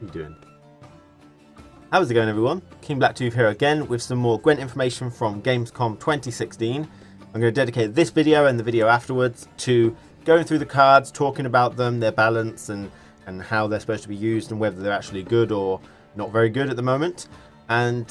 you doing? How's it going, everyone? King Blacktooth here again with some more Gwent information from Gamescom 2016. I'm going to dedicate this video and the video afterwards to going through the cards, talking about them, their balance and how they're supposed to be used and whether they're actually good or not very good at the moment. And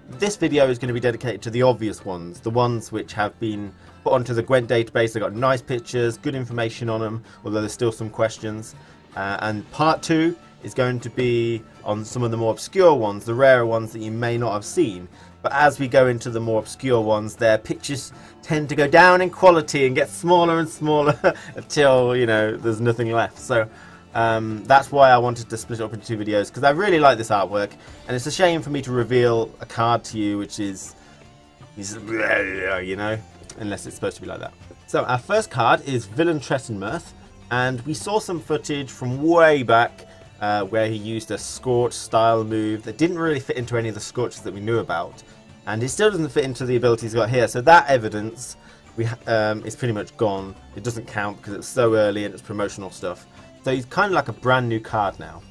this video is going to be dedicated to the obvious ones, the ones which have been put onto the Gwent database. They've got nice pictures, good information on them, although there's still some questions. And part 2 is going to be on some of the more obscure ones, the rarer ones that you may not have seen. But as we go into the more obscure ones, their pictures tend to go down in quality and get smaller and smaller until, you know, there's nothing left. So that's why I wanted to split it up into 2 videos, because I really like this artwork, and it's a shame for me to reveal a card to you which is you know, unless it's supposed to be like that. So our first card is Villain Tretinmirth, and we saw some footage from way back where he used a Scorch style move that didn't really fit into any of the Scorches that we knew about, and it still doesn't fit into the abilities he's got here, so that evidence is pretty much gone. It doesn't count because it's so early and it's promotional stuff. So he's kind of like a brand new card now.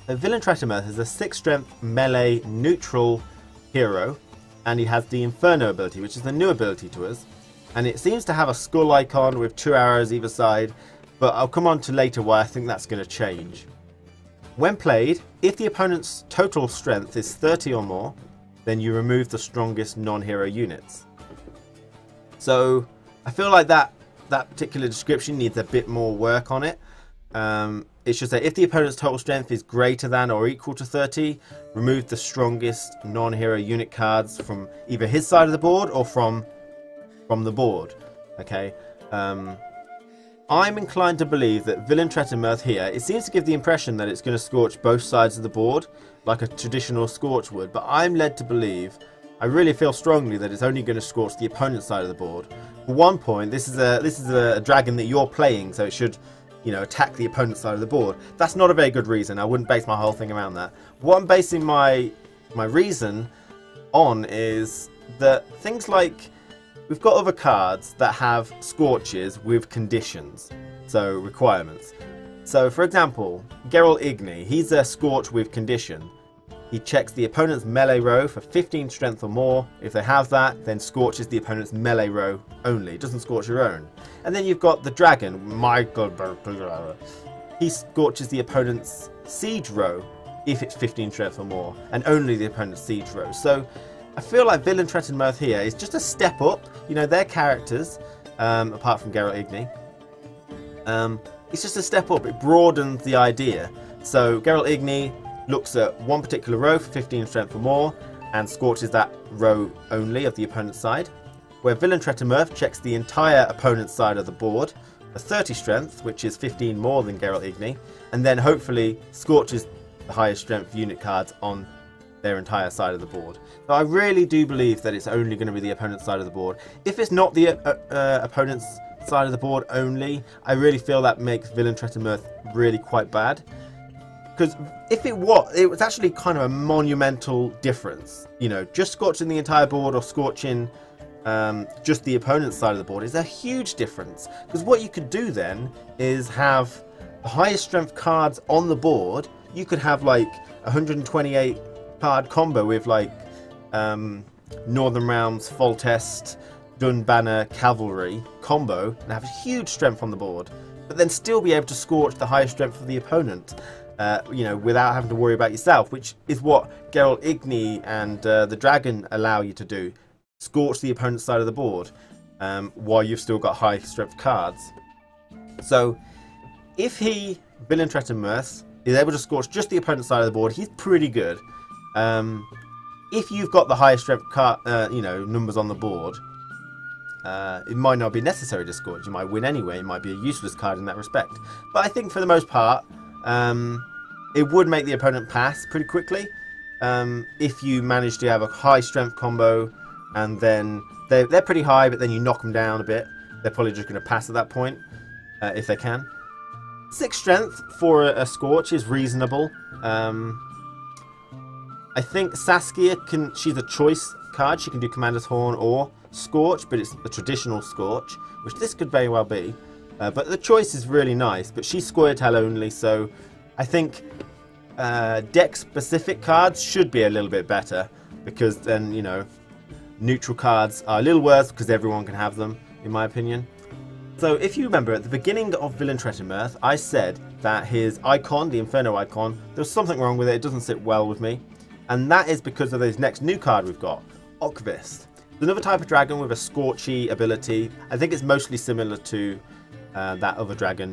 So Villain Tretinmirth is a 6 strength melee neutral hero, and he has the Inferno ability, which is the new ability to us, and it seems to have a skull icon with 2 arrows either side, but I'll come on to later why I think that's going to change. When played, if the opponent's total strength is 30 or more, then you remove the strongest non-hero units. So I feel like that particular description needs a bit more work on it. It should say if the opponent's total strength is greater than or equal to 30, remove the strongest non-hero unit cards from either his side of the board or from the board. Okay. I'm inclined to believe that Villain Tretinmirth here, it seems to give the impression that it's going to scorch both sides of the board, like a traditional Scorch would, but I'm led to believe, I really feel strongly that it's only going to scorch the opponent's side of the board. For one point, this is a dragon that you're playing, so it should, you know, attack the opponent's side of the board. That's not a very good reason. I wouldn't base my whole thing around that. What I'm basing my reason on is that things like, we've got other cards that have Scorches with conditions, so requirements. So for example, Geralt Igni, he's a Scorch with condition. He checks the opponent's melee row for 15 strength or more. If they have that, then scorches the opponent's melee row only. It doesn't scorch your own. And then you've got the dragon, he scorches the opponent's siege row if it's 15 strength or more, and only the opponent's siege row. So I feel like Villain Tretinmirth here is just a step up. You know, their characters, apart from Geralt Igni, it's just a step up. It broadens the idea. So Geralt Igni looks at one particular row for 15 strength or more and scorches that row only of the opponent's side, where Villain Tretinmirth checks the entire opponent's side of the board for 30 strength, which is 15 more than Geralt Igni, and then hopefully scorches the highest strength unit cards on their entire side of the board. So I really do believe that it's only going to be the opponent's side of the board. If it's not the opponent's side of the board only, I really feel that makes Villain Tretinmirth really quite bad. Because if it was actually kind of a monumental difference. You know, just scorching the entire board or scorching just the opponent's side of the board is a huge difference. Because what you could do then is have the highest strength cards on the board. You could have like 128 card combo with like Northern Realms, Foltest, Dunbanner, Cavalry combo, and have huge strength on the board, but then still be able to scorch the highest strength of the opponent, you know, without having to worry about yourself, which is what Geralt Igni and the dragon allow you to do. Scorch the opponent's side of the board while you've still got high strength cards. So if Villain Tretinmirth, is able to scorch just the opponent's side of the board, he's pretty good. If you've got the highest strength card, you know, numbers on the board, it might not be necessary to scorch. You might win anyway. It might be a useless card in that respect. But I think for the most part, it would make the opponent pass pretty quickly. If you manage to have a high strength combo, and then they're pretty high, but then you knock them down a bit, they're probably just going to pass at that point, if they can. 6 strength for a Scorch is reasonable. I think Saskia she's a choice card. She can do Commander's Horn or Scorch, but it's the traditional Scorch, which this could very well be. But the choice is really nice, but she's Scoia'tael only, so I think deck-specific cards should be a little bit better, because then, you know, neutral cards are a little worse because everyone can have them, in my opinion. So if you remember, at the beginning of Villain Tretinmirth, I said that his icon, the Inferno icon, there was something wrong with it. It doesn't sit well with me. And that is because of this next new card we've got, Okvist. It's another type of dragon with a Scorchy ability. I think it's mostly similar to that other dragon,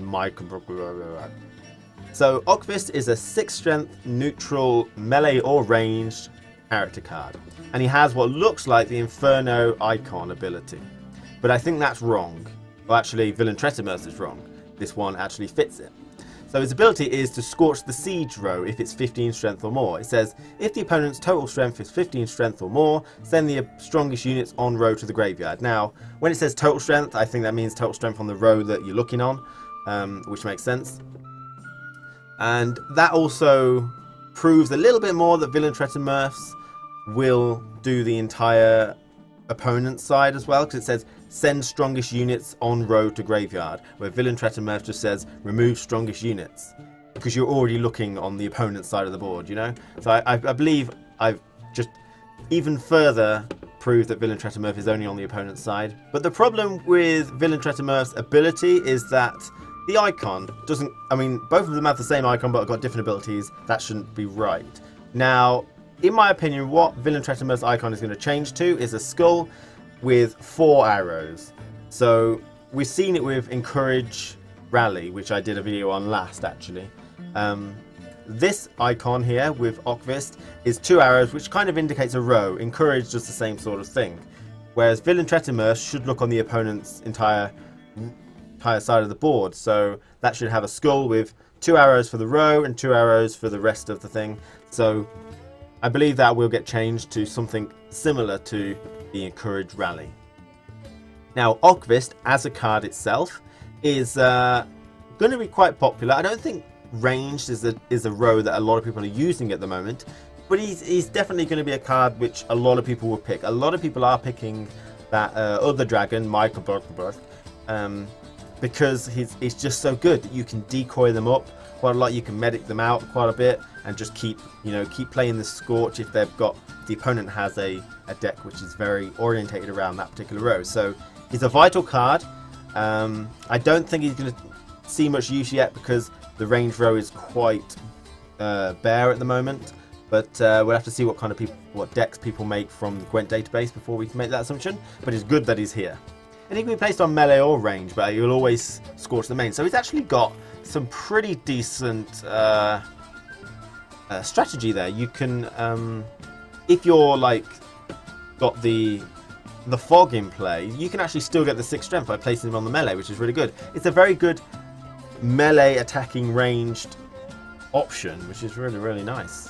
So Okvist is a 6 strength neutral melee or ranged character card. And he has what looks like the Inferno icon ability. But I think that's wrong. Well, actually, Villain Tretinmirth is wrong. This one actually fits it. So his ability is to Scorch the Siege row if it's 15 strength or more. It says, if the opponent's total strength is 15 strength or more, send the strongest units on row to the graveyard. Now, when it says total strength, I think that means total strength on the row that you're looking on, which makes sense. And that also proves a little bit more that Villain Tretinmirths will do the entire opponent's side as well, because it says send strongest units on row to graveyard, where Villain Tretinmirth just says remove strongest units, because you're already looking on the opponent's side of the board, you know. So I believe I've just even further proved that Villain Tretinmirth is only on the opponent's side. But the problem with Villain Tretinmirth's ability is that the icon doesn't, I mean, both of them have the same icon but have got different abilities. That shouldn't be right. Now, in my opinion, what Villain Tretinmirth's icon is going to change to is a skull with 4 arrows. So we've seen it with Encourage Rally, which I did a video on last, actually. This icon here with Okvist is 2 arrows, which kind of indicates a row. Encourage does the same sort of thing. Whereas Villain Tretinmirth should look on the opponent's entire side of the board. So that should have a skull with 2 arrows for the row and 2 arrows for the rest of the thing. So I believe that will get changed to something similar to the Encourage Rally. Now, Okvist as a card itself is going to be quite popular. I don't think ranged is a row that a lot of people are using at the moment, but he's definitely going to be a card which a lot of people will pick. A lot of people are picking that other dragon, Michael Berkelberg, because he's just so good that you can decoy them up quite a lot. You can medic them out quite a bit and just keep playing the Scorch if the opponent has a deck which is very orientated around that particular row. So he's a vital card. I don't think he's going to see much use yet because the range row is quite bare at the moment. But we'll have to see what decks people make from the Gwent database before we can make that assumption. But it's good that he's here. And he can be placed on melee or range, but you'll always Scorch the main. So he's actually got some pretty decent strategy there. You can, if you're like got the fog in play, you can actually still get the 6 strength by placing him on the melee, which is really good. It's a very good melee attacking ranged option, which is really, really nice.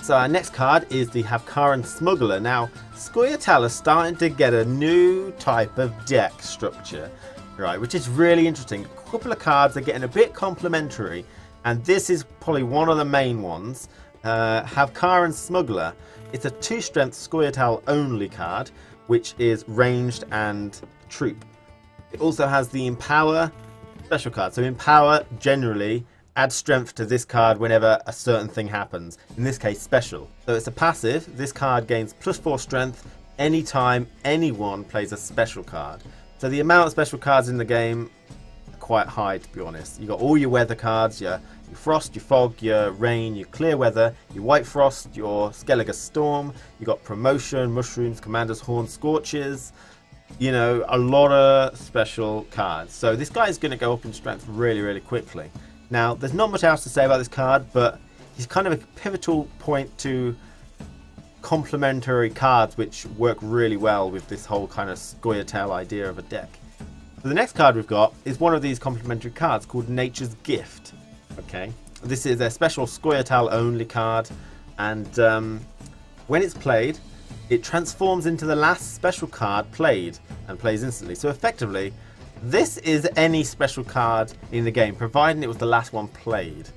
So our next card is the Havkaran Smuggler. Now, Scoia'tael is starting to get a new type of deck structure, right, which is really interesting. A couple of cards are getting a bit complementary, and this is probably one of the main ones. Havkaran Smuggler. It's a 2 strength Scoia'tael only card, which is ranged and troop. It also has the Empower special card. So Empower generally adds strength to this card whenever a certain thing happens. In this case, special. So it's a passive. This card gains +4 strength anytime anyone plays a special card. So the amount of special cards in the game are quite high, to be honest. You got all your weather cards, your Frost, your Fog, your Rain, your Clear Weather, your White Frost, your Skellige Storm. You got Promotion, Mushrooms, Commander's Horn, Scorches. You know, a lot of special cards. So this guy is going to go up in strength really, really quickly. Now, there's not much else to say about this card, but he's kind of a pivotal point to complementary cards which work really well with this whole kind of Scoia'tael idea of a deck. So the next card we've got is one of these complementary cards called Nature's Gift. Okay, this is a special Scoia'tael only card, and when it's played, it transforms into the last special card played and plays instantly. So effectively, this is any special card in the game, providing it was the last one played.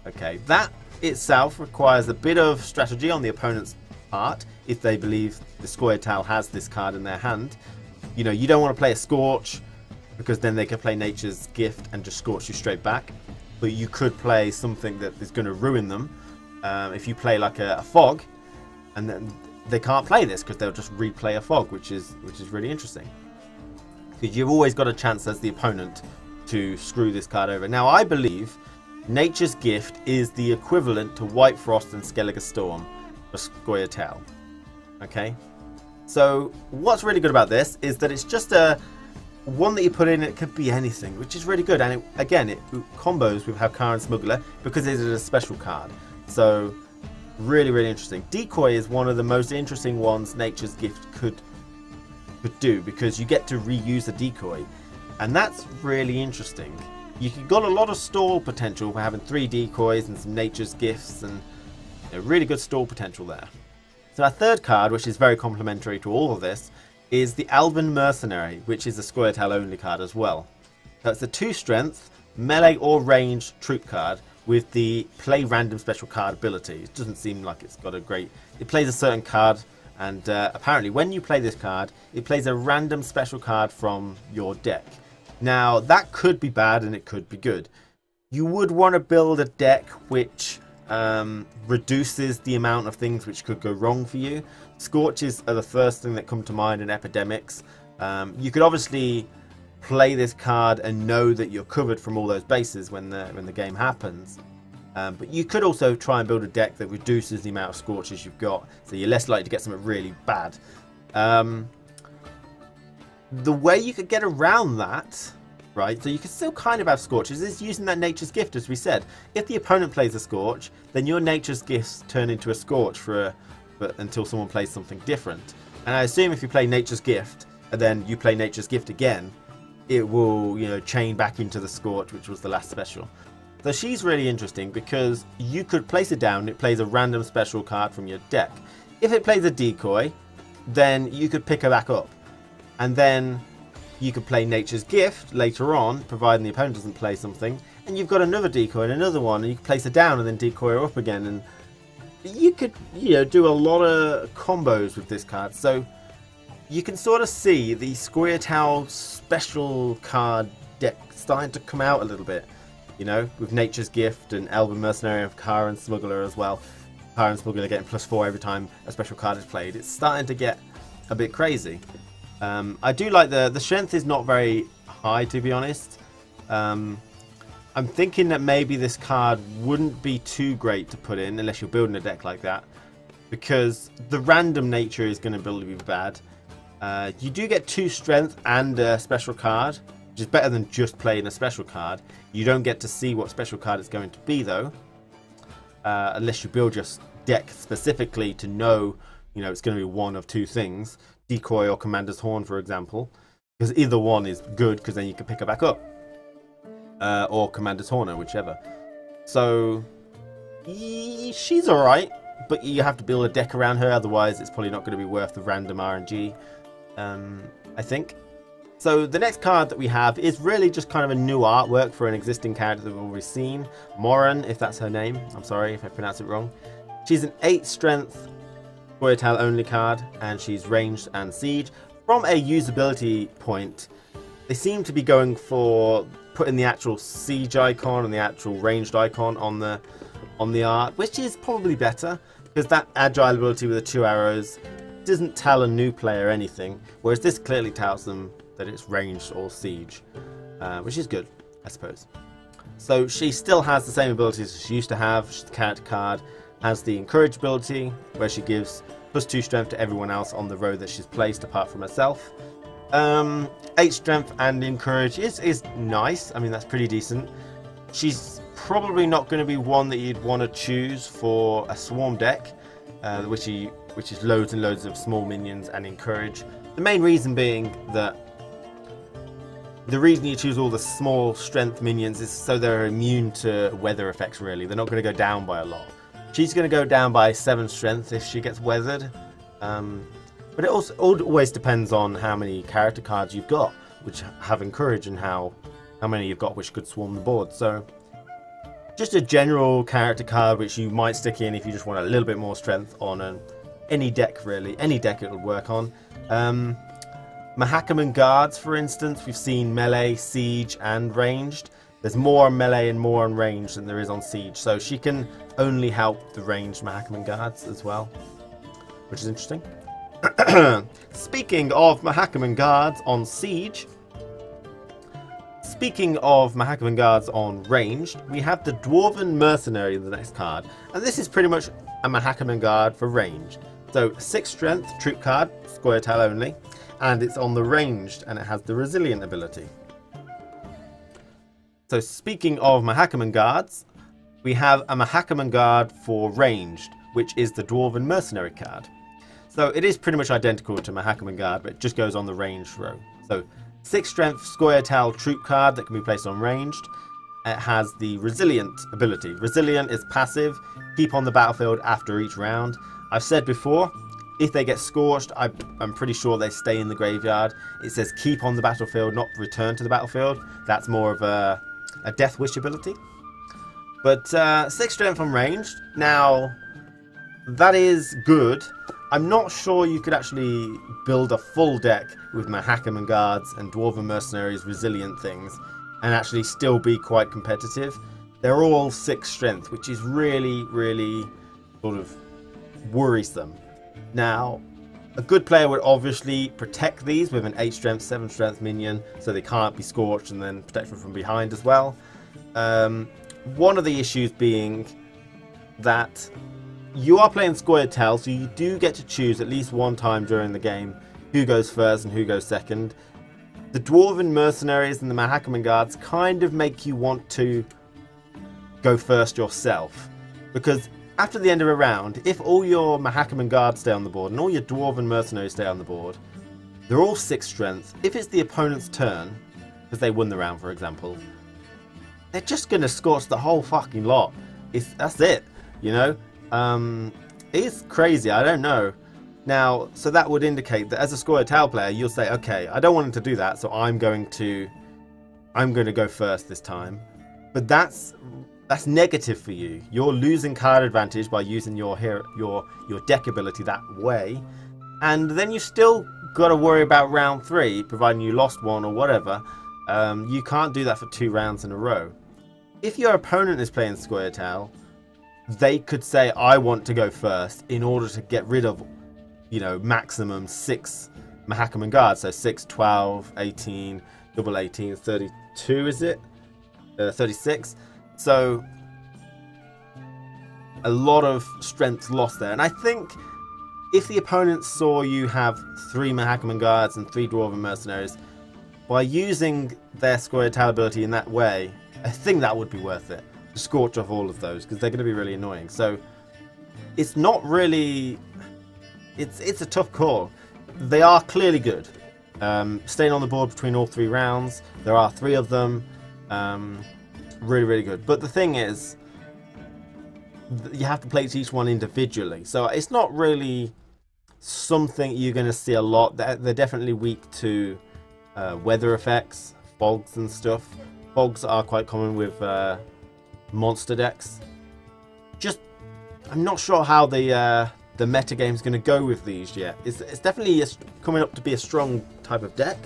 Okay, that itself requires a bit of strategy on the opponent's part if they believe the Scoia'tael has this card in their hand. You know, you don't want to play a Scorch because then they can play Nature's Gift and just Scorch you straight back. but you could play something that is going to ruin them. If you play like a fog, and then they can't play this because they'll just replay a fog, which is really interesting. Because you've always got a chance as the opponent to screw this card over. Now I believe Nature's Gift is the equivalent to White Frost and Skellige Storm for Scoia'tael. Okay, so what's really good about this is that it's just a one that you put in. It could be anything, which is really good, and it combos with Halkara and Smuggler because it is a special card. So really interesting. Decoy is one of the most interesting ones Nature's Gift could do, because you get to reuse a decoy, and that's really interesting. You got a lot of stall potential for having 3 decoys and some Nature's Gifts, and really good stall potential there. So our third card, which is very complementary to all of this, is the Elven Mercenary, which is a Scoia'tael only card as well. So it's a 2 strength melee or ranged troop card with the play random special card ability. It doesn't seem like it's got a great... It plays a certain card, and apparently when you play this card, it plays a random special card from your deck. Now, that could be bad and it could be good. You would want to build a deck which reduces the amount of things which could go wrong for you. Scorches are the first thing that come to mind in Epidemics. You could obviously play this card and know that you're covered from all those bases when the game happens. But you could also try and build a deck that reduces the amount of Scorches you've got, so you're less likely to get something really bad. The way you could get around that, right, so you can still kind of have Scorches, is using that Nature's Gift, as we said. If the opponent plays a Scorch, then your Nature's Gifts turn into a Scorch until someone plays something different. And I assume if you play Nature's Gift, and then you play Nature's Gift again, it will, chain back into the Scorch, which was the last special. So she's really interesting because you could place it down, it plays a random special card from your deck. If it plays a decoy, then you could pick her back up. And then you could play Nature's Gift later on, providing the opponent doesn't play something, and you've got another decoy and another one, and you can place her down and then decoy her up again. And you could, do a lot of combos with this card. So you can sort of see the Scoia'tael special card deck starting to come out a little bit, with Nature's Gift and Elven Mercenary and Halkara and Smuggler as well. Halkara and Smuggler getting +4 every time a special card is played. It's starting to get a bit crazy. I do like the strength is not very high, to be honest. I'm thinking that maybe this card wouldn't be too great to put in unless you're building a deck like that, because the random nature is going to be bad. You do get 2 strength and a special card, which is better than just playing a special card. You don't get to see what special card it's going to be though, unless you build your deck specifically to know, it's going to be one of 2 things. Decoy or Commander's Horn, for example, because either one is good, because then you can pick her back up, or Commander's Horn, or whichever. So she's alright, but you have to build a deck around her, otherwise it's probably not going to be worth the random RNG, I think. So the next card that we have is really just kind of a new artwork for an existing character that we've already seen, Moran, if that's her name. I'm sorry if I pronounce it wrong. She's an 8 strength Scoia'tael only card, and she's ranged and siege. From a usability point, they seem to be going for putting the actual siege icon and the actual ranged icon on the art, which is probably better, because that agile ability with the 2 arrows doesn't tell a new player anything, whereas this clearly tells them that it's ranged or siege, which is good, I suppose. So she still has the same abilities as she used to have. She's the character card, has the encourage ability, where she gives +2 strength to everyone else on the row that she's placed apart from herself. 8 strength and encourage is nice. I mean, that's pretty decent. She's probably not going to be one that you'd want to choose for a swarm deck, which is loads and loads of small minions and encourage. The main reason being that the reason you choose all the small strength minions is so they're immune to weather effects, really. They're not going to go down by a lot. She's going to go down by 7 strength if she gets weathered. But it also always depends on how many character cards you've got, which have encourage, and how many you've got which could swarm the board. So just a general character card which you might stick in if you just want a little bit more strength on any deck, really. Any deck it'll work on. Mahakaman Guards, for instance, we've seen melee, siege and ranged. There's more on melee and more on range than there is on siege, so she can only help the ranged Mahakaman guards as well, which is interesting. Speaking of Mahakaman guards on siege, speaking of Mahakaman guards on ranged, we have the Dwarven Mercenary in the next card, and this is pretty much a Mahakaman guard for ranged. So 6 strength troop card, Scoia'tael only, and it's on the ranged, and it has the resilient ability. So speaking of Mahakaman guards, we have a Mahakaman guard for ranged, which is the Dwarven Mercenary card. So it is pretty much identical to Mahakaman guard, but it just goes on the ranged row. So 6 strength Scoia'tael troop card that can be placed on ranged. It has the resilient ability. Resilient is passive, keep on the battlefield after each round. I've said before, if they get scorched, I'm pretty sure they stay in the graveyard. It says keep on the battlefield, not return to the battlefield. That's more of a Death Wish ability. But 6 strength on ranged. Now, that is good. I'm not sure you could actually build a full deck with Mahakaman guards and Dwarven Mercenaries resilient things and actually still be quite competitive. They're all 6 strength, which is really, really sort of worrisome. Now, a good player would obviously protect these with an 8 strength, 7 strength minion, so they can't be scorched, and then protect them from behind as well. One of the issues being that you are playing Scoia'tael, so you do get to choose at least one time during the game who goes first and who goes second. The Dwarven Mercenaries and the Mahakaman guards kind of make you want to go first yourself, because after the end of a round, if all your Mahakaman guards stay on the board and all your Dwarven Mercenaries stay on the board, they're all 6 strength. If it's the opponent's turn, because they won the round, for example, they're just going to scorch the whole fucking lot. That's it, you know? It's crazy, I don't know. Now, so that would indicate that as a Scoia'tael player, you'll say, okay, I don't want him to do that, so I'm going to go first this time. But that's negative for you. You're losing card advantage by using your deck ability that way, and then you still got to worry about round 3, providing you lost one or whatever. You can't do that for 2 rounds in a row. If your opponent is playing Scoia'tael, they could say, I want to go first in order to get rid of, you know, maximum 6 Mahakaman guards. So 6, 12, 18, double 18, 32 is it? 36. So a lot of strength lost there. And I think if the opponent saw you have 3 Mahakaman guards and 3 Dwarven Mercenaries, by using their Scoia'tael ability in that way, I think that would be worth it. To scorch off all of those, because they're going to be really annoying. So it's not really... It's a tough call. They are clearly good. Staying on the board between all 3 rounds. There are 3 of them. Really, really good. But the thing is, you have to place each one individually. So it's not really something you're going to see a lot. They're definitely weak to weather effects, fogs and stuff. Fogs are quite common with monster decks. I'm not sure how the meta game is going to go with these yet. It's definitely coming up to be a strong type of deck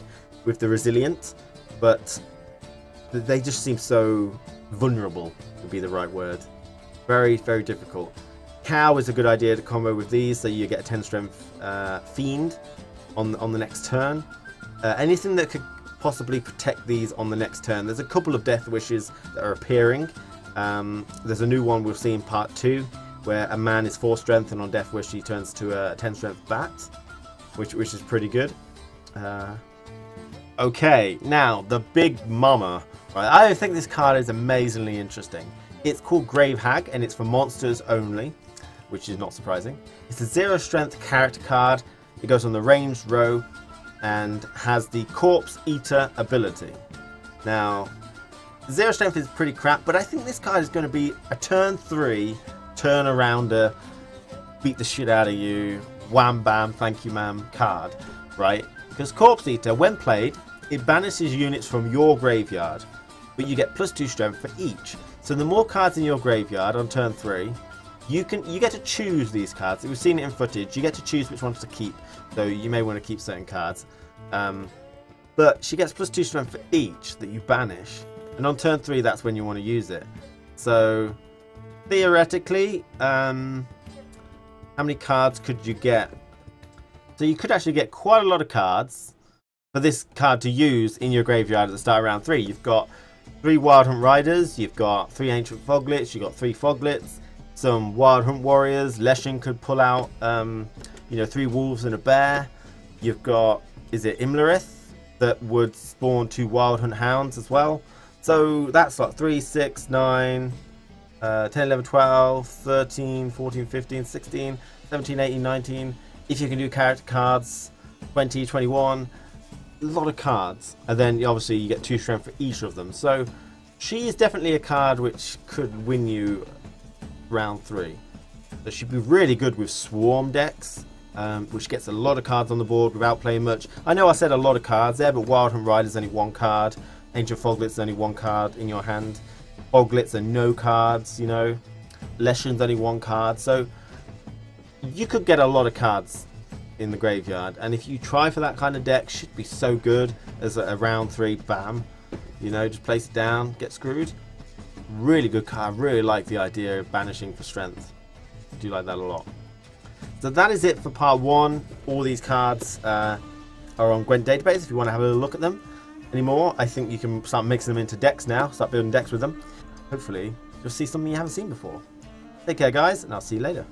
with the resilient, but they just seem so vulnerable, would be the right word. Very, very difficult. Cow is a good idea to combo with these, so you get a 10 strength fiend on the next turn. Anything that could possibly protect these on the next turn. There's a couple of Death Wishes that are appearing. There's a new one we'll see in part 2, where a man is 4 strength and on Death Wish he turns to a 10 strength bat, which is pretty good. Okay, now the big mama. Right, I think this card is amazingly interesting. It's called Grave Hag and it's for monsters only, which is not surprising. It's a 0 strength character card. It goes on the ranged row and has the Corpse Eater ability. Now, 0 strength is pretty crap, but I think this card is going to be a turn 3 turn arounder, beat the shit out of you, wham bam, thank you ma'am card, right? Because Corpse Eater, when played, it banishes units from your graveyard, but you get +2 strength for each. So the more cards in your graveyard on turn 3, you get to choose these cards. We've seen it in footage. You get to choose which ones to keep, so you may want to keep certain cards. But she gets +2 strength for each that you banish. And on turn 3, that's when you want to use it. So theoretically, how many cards could you get? So you could actually get quite a lot of cards for this card to use in your graveyard at the start of round 3. You've got 3 Wild Hunt Riders, you've got 3 Ancient Foglets, you've got 3 Foglets, some Wild Hunt Warriors. Leshen could pull out, you know, 3 Wolves and a Bear. You've got, is it Imlerith, that would spawn 2 Wild Hunt Hounds as well. So that's like 3, 6, 9, 10, 11, 12, 13, 14, 15, 16, 17, 18, 19. If you can do character cards, 20, 21, a lot of cards. And then obviously you get 2 strength for each of them. So she is definitely a card which could win you round 3. So she'd be really good with Swarm decks, which gets a lot of cards on the board without playing much. I know I said a lot of cards there, but Wild Hunt Rider's only 1 card. Ancient Foglets only 1 card in your hand. Foglets are no cards, you know. Leshen's only 1 card. So you could get a lot of cards in the graveyard, and if you try for that kind of deck, should be so good as a round 3, bam, you know, just place it down, get screwed. Really good card. Really like the idea of banishing for strength. I do like that a lot. So that is it for part 1. All these cards are on Gwent database if you want to have a look at them anymore. I think you can start mixing them into decks now, start building decks with them. Hopefully you'll see something you haven't seen before. Take care guys, and I'll see you later.